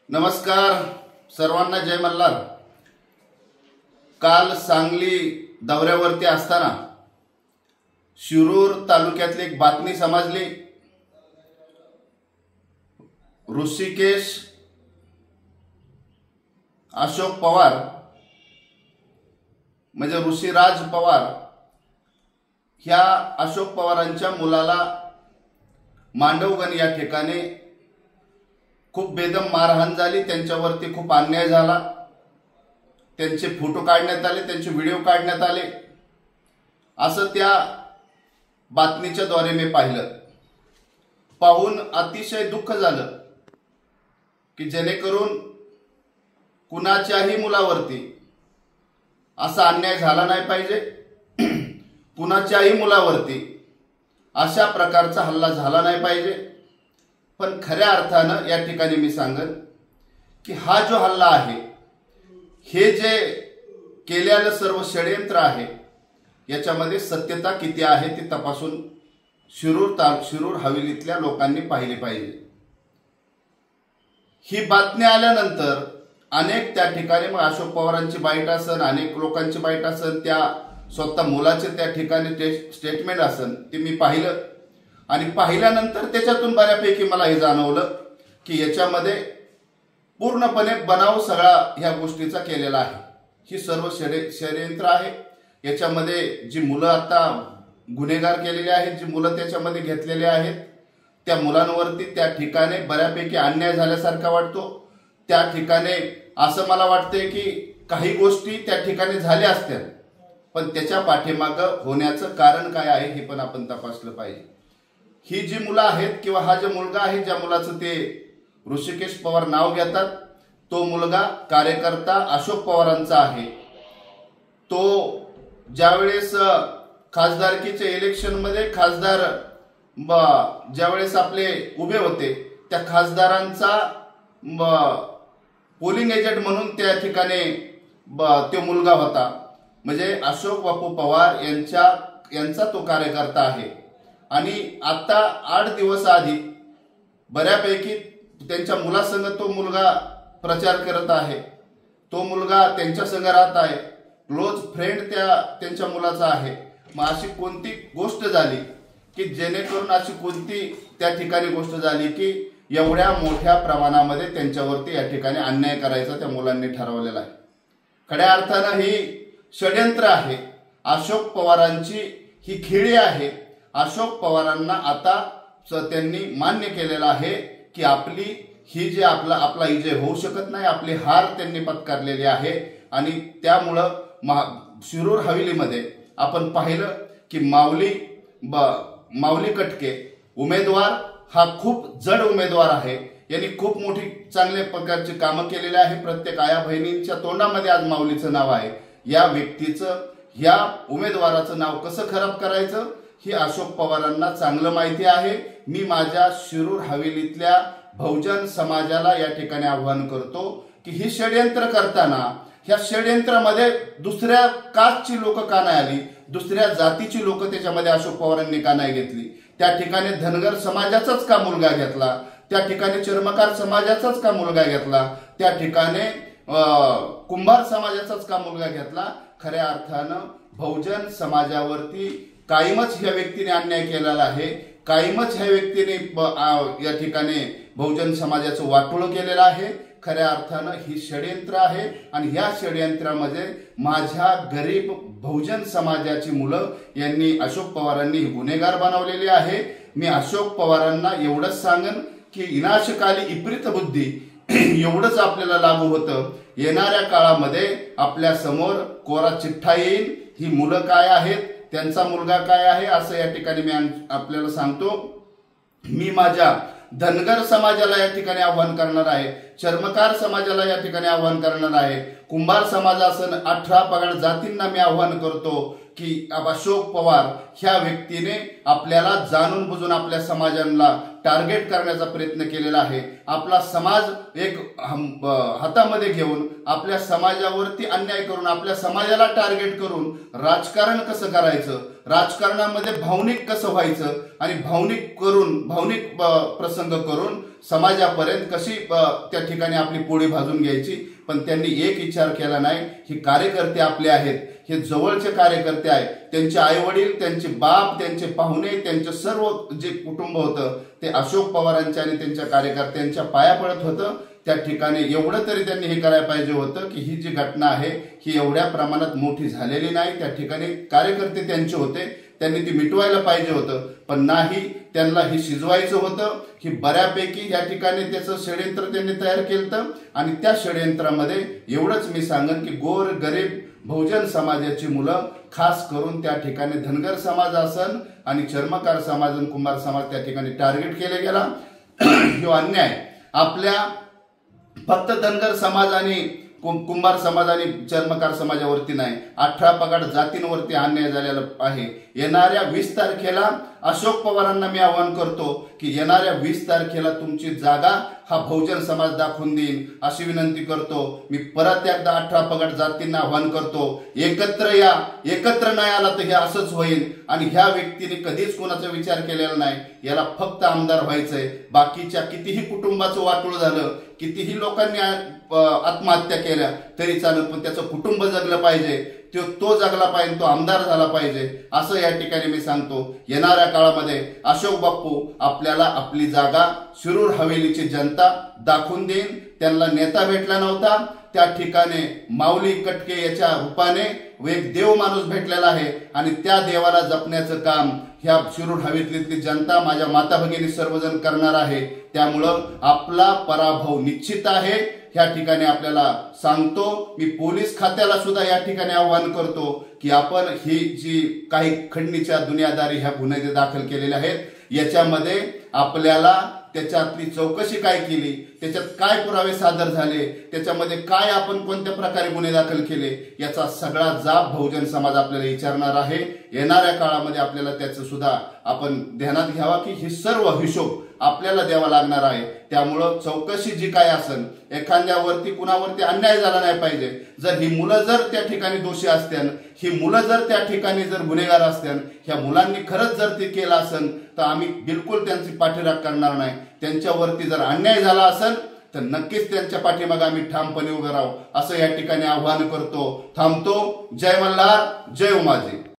नमस्कार सर्वांना, जय मल्हार। काल सांगली दौऱ्यावरती असताना शिरूर तालुक्यातली एक बातमी समजली। ऋषिकेश अशोक पवार म्हणजे ऋषिराज पवार ह्या अशोक पवारांच्या मुलाला मांडवगण या ठिकाणी खूप बेदम मारहाण झाली। त्यांच्यावरती खूप अन्याय झाला। त्यांचे फोटो काढण्यात आले, त्यांचे व्हिडिओ काढण्यात आले, असं त्या बातमीच्या द्वारे मी पाहिलं। पाहून अतिशय दुःख झालं की जेणेकरून कुणाच्याही मुलावरती असा अन्याय झाला नाही पाहिजे, कुणाच्याही मुलावरती अशा प्रकारचा हल्ला झाला नाही पाहिजे। पण खऱ्या अर्थानं या ठिकाणी मी सांगेन की हा जो हल्ला आहे, हे जे केलेलं सर्व षडयंत्र आहे, याच्यामध्ये सत्यता किती आहे ते तपासून शिरूर हवेलीतल्या लोकांनी पाहिले पाहिजे। ही बातमी आल्यानंतर अनेक त्या ठिकाणी मग अशोक पवारांची बाईट असन, अनेक लोकांची बाईट असन, त्या स्वतः मुलाचे त्या ठिकाणी स्टेटमेंट असन, ते मी पाहिलं। आणि पाहिल्यानंतर त्याच्यातून बऱ्यापैकी मला हे जाणवलं की याच्यामध्ये पूर्णपणे बनाव सगळा ह्या गोष्टीचा केलेला आहे। ही सर्व षडयंत्र आहे। याच्यामध्ये जी मुलं आता गुन्हेगार केलेले आहेत, जी मुलं त्याच्यामध्ये घेतलेले आहेत, त्या मुलांवरती त्या ठिकाणी बऱ्यापैकी अन्याय झाल्यासारखा वाटतो। त्या ठिकाणी असं मला वाटतंय की काही गोष्टी त्या ठिकाणी झाल्या असत्या, पण त्याच्या पाठीमागं होण्याचं कारण काय आहे हे पण आपण तपासलं पाहिजे। ही जी मुलं आहेत किंवा हा जो मुलगा आहे, ज्या मुलाचं ते ऋषिकेश पवार नाव घेतात, तो मुलगा कार्यकर्ता अशोक पवारांचा आहे। तो ज्यावेळेस खासदारकीच्या इलेक्शनमध्ये खासदार ज्यावेळेस आपले उभे होते, त्या खासदारांचा पोलिंग एजंट म्हणून त्या ठिकाणी तो मुलगा होता। म्हणजे अशोक बापू पवार यांचा तो कार्यकर्ता आहे। आणि आता 8 दिवस आधी बऱ्यापैकी त्यांच्या मुलासंग तो मुलगा प्रचार करत आहे, तो मुलगा त्यांच्या संग राहत आहे, क्लोज फ्रेंड त्यांच्या मुलाचा आहे। मग अशी कोणती गोष्ट झाली की जेणेकरून अशी कोणती त्या ठिकाणी गोष्ट झाली की एवढ्या मोठ्या प्रमाणामध्ये त्यांच्यावरती या ठिकाणी अन्याय करायचा त्या मुलांनी ठरवलेला आहे। खऱ्या अर्थानं ही षडयंत्र आहे, अशोक पवारांची ही खेळी आहे। अशोक पवारांना आता त्यांनी मान्य केलेलं आहे की आपली ही जे आपला विजय होऊ शकत नाही, आपली हार त्यांनी पत्करलेली आहे। आणि त्यामुळं शिरूर हवेलीमध्ये आपण पाहिलं की माऊली कटके उमेदवार हा खूप जड उमेदवार आहे। यांनी खूप मोठी चांगल्या प्रकारची कामं केलेली आहे। प्रत्येक आया बहिणींच्या तोंडामध्ये आज माऊलीचं नाव आहे। या व्यक्तीचं, या उमेदवाराचं नाव कसं खराब करायचं ही अशोक पवारांना चांगलं माहिती आहे। मी माझ्या शिरूर हवेलीतल्या बहुजन समाजाला या ठिकाणी आव्हान करतो की ही षडयंत्र करताना ह्या षडयंत्रामध्ये दुसऱ्या कास्टची लोक का नाही आली, दुसऱ्या जातीची लोक त्याच्यामध्ये अशोक पवारांनी का नाही घेतली? त्या ठिकाणी धनगर समाजाचाच का मुलगा घेतला? त्या ठिकाणी चर्मकार समाजाचाच का मुलगा घेतला? त्या ठिकाणी कुंभार समाजाचाच का मुलगा घेतला? खऱ्या अर्थानं बहुजन समाजावरती कायमच ह्या व्यक्तीने अन्याय केलेला आहे। कायमच ह्या व्यक्तीने या ठिकाणी बहुजन समाजाचं वाटोळं केलेलं आहे। खऱ्या अर्थानं ही षडयंत्र आहे आणि ह्या षडयंत्रामध्ये माझ्या गरीब बहुजन समाजाची मुलं यांनी अशोक पवारांनी गुन्हेगार बनवलेले आहे। मी अशोक पवारांना एवढंच सांगेन की विनाशकाली विपरीत बुद्धी एवढंच आपल्याला लागू होतं। येणाऱ्या काळामध्ये आपल्या समोर कोरा चिठ्ठा येईल, ही मुलं काय आहेत, त्यांचा मुलगा काय आहे, असं या ठिकाणी मी आपल्याला सांगतो। मी माझ्या धनगर समाजाला या ठिकाणी आव्हान करणार आहे, चर्मकार समाजाला या ठिकाणी आव्हान करणार आहे, कुंभार समाजासन 18 पगड जातींना मी आव्हान करतो की अशोक पवार ह्या व्यक्तीने आपल्याला जाणून बुजून आपल्या समाजाला टार्गेट करण्याचा प्रयत्न केलेला आहे। आपला समाज एक हातामध्ये घेऊन आपल्या समाजावरती अन्याय करून आपल्या समाजाला टार्गेट करून राजकारण कसं करायचं, राजकारणामध्ये भावनिक कसं व्हायचं आणि भावनिक प्रसंग करून समाजापर्यंत कशी त्या ठिकाणी आपली पोळी भाजून घ्यायची। पण त्यांनी एक विचार केला नाही, हे कार्यकर्ते आपले आहेत, हे जवळचे कार्यकर्ते आहेत, त्यांचे आई वडील, त्यांचे बाप, त्यांचे पाहुणे, त्यांचे सर्व जे कुटुंब होतं ते अशोक पवारांच्या आणि त्यांच्या कार्यकर्त्यांच्या पाया पडत होतं। त्या ठिकाणी एवढं तरी त्यांनी हे करायला पाहिजे होतं की ही जी घटना आहे ही एवढ्या प्रमाणात मोठी झालेली नाही। त्या ठिकाणी कार्यकर्ते त्यांचे होते, त्यांनी ती मिटवायला पाहिजे होतं, पण नाही, त्यांना हे शिजवायचं होतं। ही बऱ्यापैकी या ठिकाणी त्याचं षडयंत्र त्यांनी तयार केलं आणि त्या षडयंत्रामध्ये एवढंच मी सांगेन की गोर गरीब बहुजन समाजाची मुलं खास करून त्या ठिकाणी धनगर समाज असन आणि चर्मकार समाज आणि कुंभार समाज त्या ठिकाणी टार्गेट केले गेला। जो अन्याय आपल्या फक्त धनगर समाज आणि कुंभार समाज आणि चर्मकार समाजावरती नाही, 18 पगड जातींवरती अन्याय झालेला आहे। येणाऱ्या 20 तारखेला अशोक पवारांना मी आवाहन करतो की येणाऱ्या 20 तारखेला तुमची जागा हा बहुजन समाज दाखवून देईल अशी विनंती करतो। मी परत एकदा 18 पगड जातींना आवाहन करतो, एकत्र या, एकत्र नाही आला तर हे असंच होईल। आणि ह्या व्यक्तीने कधीच कोणाचा विचार केलेला नाही, याला फक्त आमदार व्हायचंय। बाकीच्या कितीही कुटुंबाचं वाटोळ झालं, कितीही लोकांनी आत्महत्या केल्या तरी चालत, पण त्याचं कुटुंब जगलं पाहिजे, तो जगला पाहिजे, तो आमदार झाला पाहिजे असं या ठिकाणी मी सांगतो। येणाऱ्या काळामध्ये अशोक बाप्पू आपल्याला आपली जागा शिरूर हवेलीची जनता दाखवून देईल। त्यांना नेता भेटला नव्हता, त्या ठिकाणी माऊली कटके याच्या रूपाने एक देव माणूस भेटलेला आहे आणि त्या देवाला जपण्याचं काम ह्या शिरूर हवेलीतली जनता, माझ्या माता भगिनी सर्वजण करणार आहे। त्यामुळं आपला पराभव निश्चित आहे या ठिकाणी आपल्याला सांगतो। मी पोलीस खात्याला सुद्धा या ठिकाणी आवाहन करतो की आपण ही जी काही खंडणीच्या दुनियादारी ह्या गुन्हे दाखल केलेले आहेत याच्यामध्ये आपल्याला त्याच्यातली चौकशी काय केली, त्याच्यात काय पुरावे सादर झाले, त्याच्यामध्ये काय आपण कोणत्या प्रकारे गुन्हे दाखल केले याचा सगळा जाब बहुजन समाज आपल्याला विचारणार आहे। येणाऱ्या काळामध्ये आपल्याला त्याचं सुद्धा आपण ध्यानात घ्यावा की ही सर्व हिशोब आपल्याला द्यावा लागणार आहे। त्यामुळं चौकशी जी काय असेल, एखाद्यावरती कुणावरती अन्याय झाला नाही पाहिजे। जर ही मुलं जर त्या ठिकाणी दोषी असत्यान, ही मुलं जर त्या ठिकाणी जर गुन्हेगार असत्यान, ह्या मुलांनी खरंच जर ते केलं असेल तर आम्ही बिलकुल त्यांची पाठीराख करणार नाही। त्यांच्यावरती जर अन्याय झाला असेल तर नक्कीच त्यांच्या पाठीमागे आम्ही ठामपणे उभे राहू असं या ठिकाणी आवाहन करतो। थांबतो। जय मल्हार, जय उमाजी।